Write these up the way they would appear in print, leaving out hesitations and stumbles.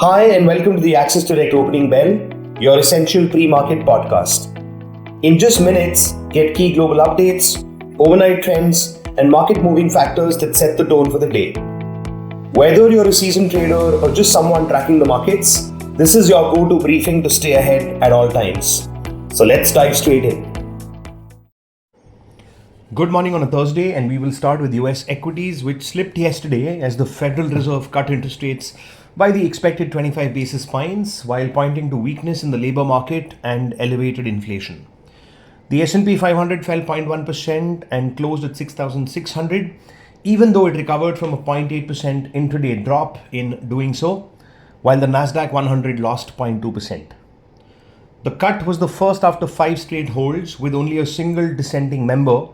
Hi, and welcome to the Access Direct Opening Bell, your essential pre-market podcast. In just minutes, get key global updates, overnight trends, and market-moving factors that set the tone for the day. Whether you're a seasoned trader or just someone tracking the markets, this is your go-to briefing to stay ahead at all times. So let's dive straight in. Good morning on a Thursday, and we will start with US equities, which slipped yesterday as the Federal Reserve cut interest rates by the expected 25 basis points while pointing to weakness in the labor market and elevated inflation. The S&P 500 fell 0.1% and closed at 6,600, even though it recovered from a 0.8% intraday drop in doing so, while the Nasdaq 100 lost 0.2%. The cut was the first after 5 straight holds with only a single dissenting member,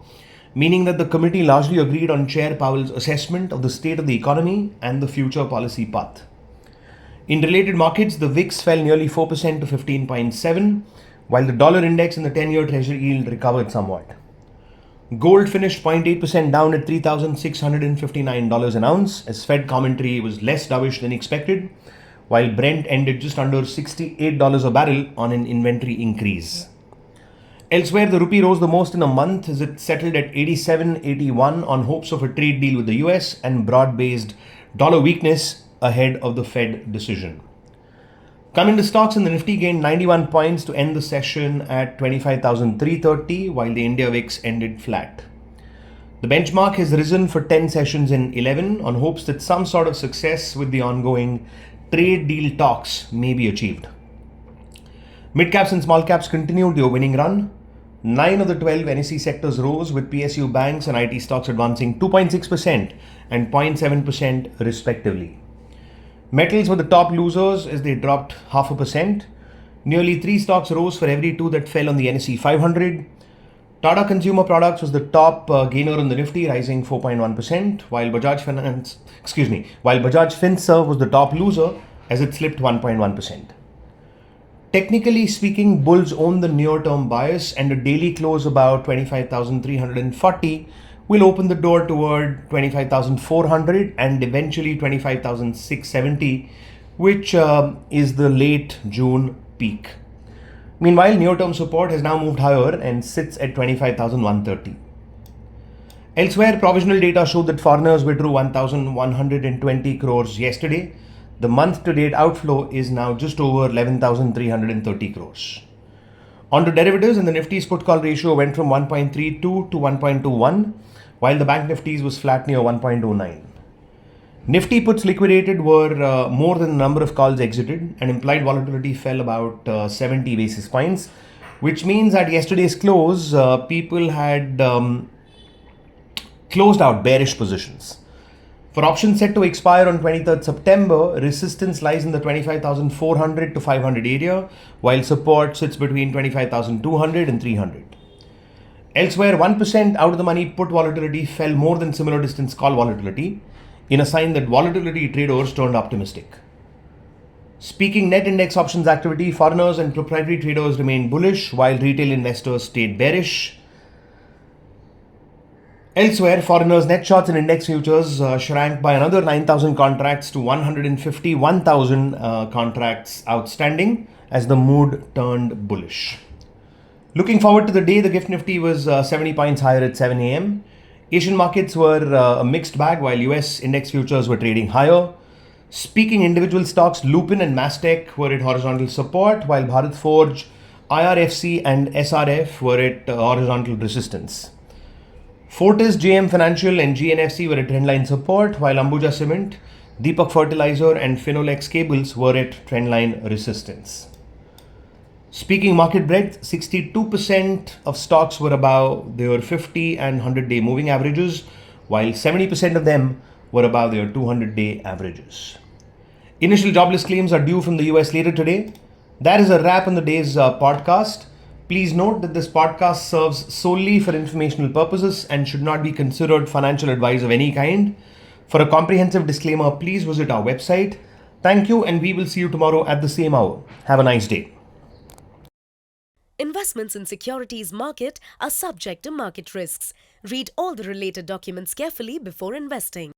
meaning that the committee largely agreed on Chair Powell's assessment of the state of the economy and the future policy path. In related markets, the VIX fell nearly 4% to 15.7, while the dollar index and the 10-year Treasury yield recovered somewhat. Gold finished 0.8% down at $3,659 an ounce, as Fed commentary was less dovish than expected, while Brent ended just under $68 a barrel on an inventory increase. Elsewhere, the rupee rose the most in a month as it settled at 87.81 on hopes of a trade deal with the US and broad-based dollar weakness ahead of the Fed decision. Coming to stocks, and the Nifty gained 91 points to end the session at 25,330, while the India VIX ended flat. The benchmark has risen for 10 sessions in 11 on hopes that some sort of success with the ongoing trade deal talks may be achieved. Mid-caps and small-caps continued their winning run. 9 of the 12 NSE sectors rose, with PSU banks and IT stocks advancing 2.6% and 0.7% respectively. Metals were the top losers as they dropped 0.5%. Nearly 3 stocks rose for every 2 that fell on the NSE 500. Tata Consumer Products was the top gainer on the Nifty, rising 4.1%, while Bajaj Finserv was the top loser as it slipped 1.1%. Technically speaking, bulls own the near-term bias, and a daily close about 25,340 will open the door toward 25,400 and eventually 25,670, which is the late June peak. Meanwhile, near-term support has now moved higher and sits at 25,130. Elsewhere, provisional data showed that foreigners withdrew 1,120 crores yesterday. The month-to-date outflow is now just over 11,330 crores. On to derivatives, and the Nifty's put-call ratio went from 1.32 to 1.21, while the Bank Nifty's was flat near 1.09. Nifty puts liquidated were more than the number of calls exited, and implied volatility fell about 70 basis points, which means at yesterday's close, people had closed out bearish positions. For options set to expire on 23rd September, resistance lies in the 25,400 to 500 area, while support sits between 25,200 and 300. Elsewhere, 1% out of the money put volatility fell more than similar distance call volatility, in a sign that volatility traders turned optimistic. Speaking net index options activity, foreigners and proprietary traders remained bullish, while retail investors stayed bearish. Elsewhere, foreigners' net shorts in index futures shrank by another 9,000 contracts to 151,000 contracts outstanding as the mood turned bullish. Looking forward to the day, the GIFT Nifty was 70 points higher at 7 a.m. Asian markets were a mixed bag, while US index futures were trading higher. Speaking individual stocks, Lupin and Mastech were at horizontal support, while Bharat Forge, IRFC and SRF were at horizontal resistance. Fortis, JM Financial and GNFC were at trendline support, while Ambuja Cement, Deepak Fertilizer and Finolex Cables were at trendline resistance. Speaking market breadth, 62% of stocks were above their 50 and 100-day moving averages, while 70% of them were above their 200-day averages. Initial jobless claims are due from the US later today. That is a wrap on the day's podcast. Please note that this podcast serves solely for informational purposes and should not be considered financial advice of any kind. For a comprehensive disclaimer, please visit our website. Thank you, and we will see you tomorrow at the same hour. Have a nice day. Investments in securities market are subject to market risks. Read all the related documents carefully before investing.